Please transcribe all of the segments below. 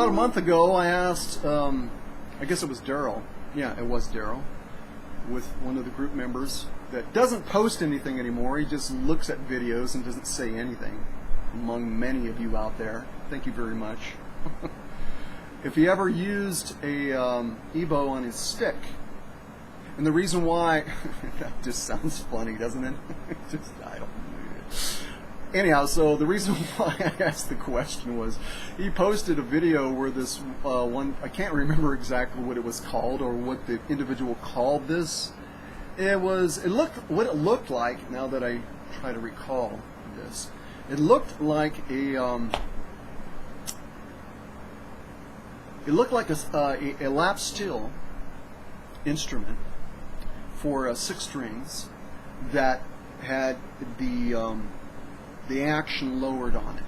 about a month ago, I asked, I guess it was Daryl. Yeah, it was Daryl, with one of the group members that doesn't post anything anymore. He just looks at videos and doesn't say anything. Among many of you out there, thank you very much. If he ever used a Ebow on his stick, and the reason why, that just sounds funny, doesn't it? Just, I don't know. Anyhow, so the reason why I asked the question was he posted a video where this one, I can't remember exactly what it was called or what the individual called this. What it looked like, now that I try to recall this, it looked like a lap steel instrument for 6 strings that had the action lowered on it,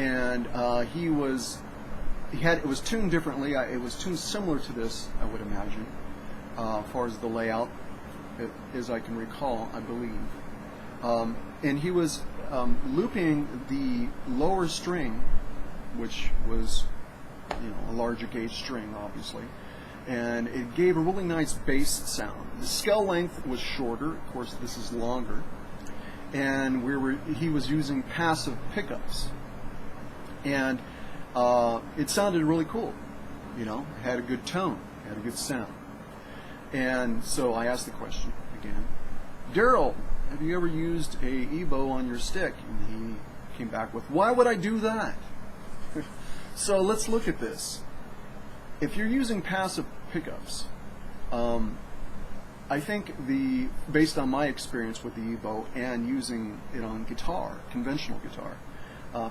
and it was tuned differently. It was tuned similar to this, I would imagine, as far as the layout, as I can recall, I believe. And he was looping the lower string, which was, a larger gauge string, obviously, and it gave a really nice bass sound. The scale length was shorter. Of course, this is longer. And he was using passive pickups, and it sounded really cool. It had a good tone, had a good sound. And so I asked the question again, Daryl, have you ever used a Ebow on your stick? And he came back with, why would I do that? So let's look at this. If you're using passive pickups, I think based on my experience with the Ebow and using it on guitar, conventional guitar,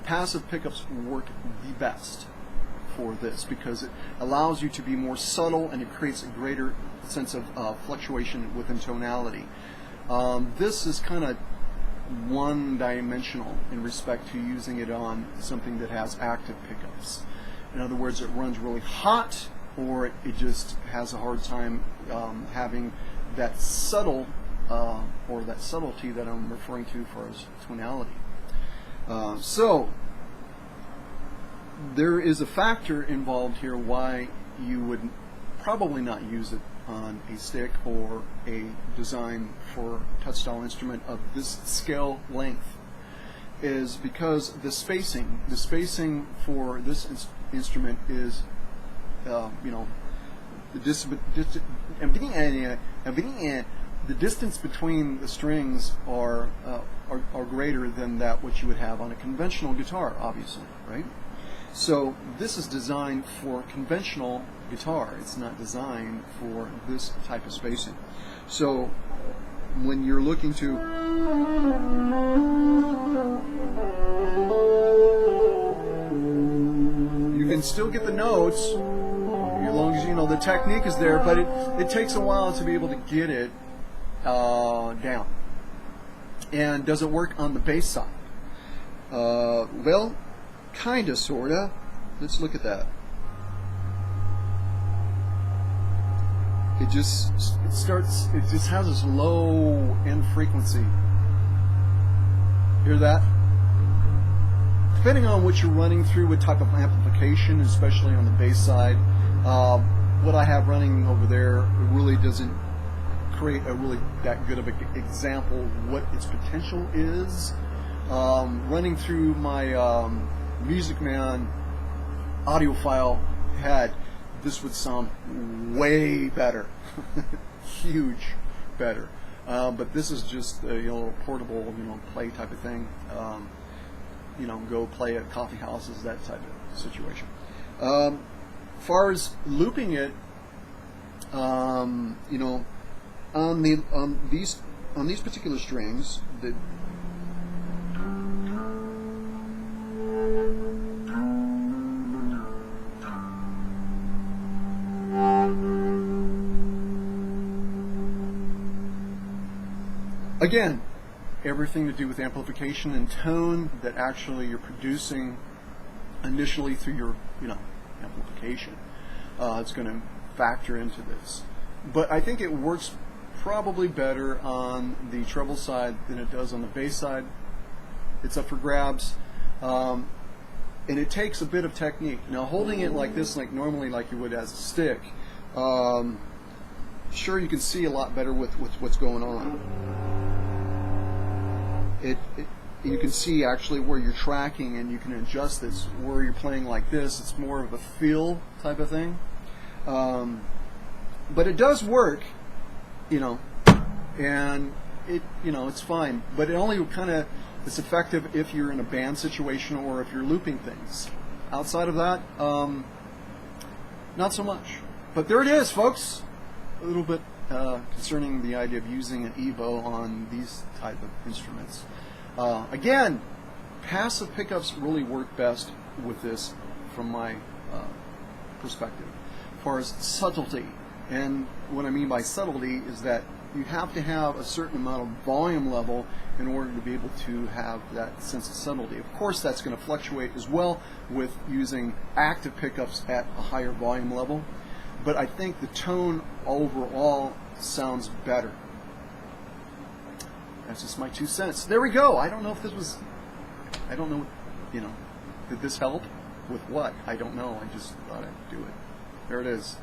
passive pickups work the best for this because it allows you to be more subtle and it creates a greater sense of fluctuation within tonality. This is kind of one-dimensional in respect to using it on something that has active pickups. In other words, it runs really hot, or it just has a hard time having that subtle or that subtlety that I'm referring to for as tonality. So there is a factor involved here why you would probably not use it on a stick or a design for touchstyle instrument of this scale length, is because the spacing for this instrument is the distance between the strings are greater than that which you would have on a conventional guitar, obviously, right? So this is designed for conventional guitar. It's not designed for this type of spacing. So when you're looking to you can still get the notes as long as the technique is there, but it takes a while to be able to get it down. And does it work on the bass side? Well, kinda, sorta. Let's look at that. It just has this low end frequency. Hear that? Depending on what you're running through, what type of amplification, especially on the bass side, what I have running over there really doesn't create a really that good of an example of what its potential is. Running through my Music Man audiophile head, this would sound way better, huge better. But this is just a portable, play type of thing. Go play at coffee houses, that type of situation. Far as looping it, on these particular strings, again, everything to do with amplification and tone that actually you're producing initially through your amplification. It's going to factor into this. But I think it works probably better on the treble side than it does on the bass side. It's up for grabs. and it takes a bit of technique. Now, holding it like this, like normally, like you would as a stick, sure, you can see a lot better with what's going on. You can see actually where you're tracking, and you can adjust this. Where you're playing like this, it's more of a feel type of thing. But it does work, you know, and it's fine. But it only kind of is effective if you're in a band situation or if you're looping things. Outside of that, not so much. But there it is, folks. A little bit concerning the idea of using an Ebow on these type of instruments. Again, passive pickups really work best with this from my perspective. As far as subtlety, and what I mean by subtlety is that you have to have a certain amount of volume level in order to be able to have that sense of subtlety. Of course, that's going to fluctuate as well with using active pickups at a higher volume level, but I think the tone overall sounds better. That's just my 2 cents. There we go. I don't know if this was, I don't know, did this help? With what? I don't know. I just thought I'd do it. There it is.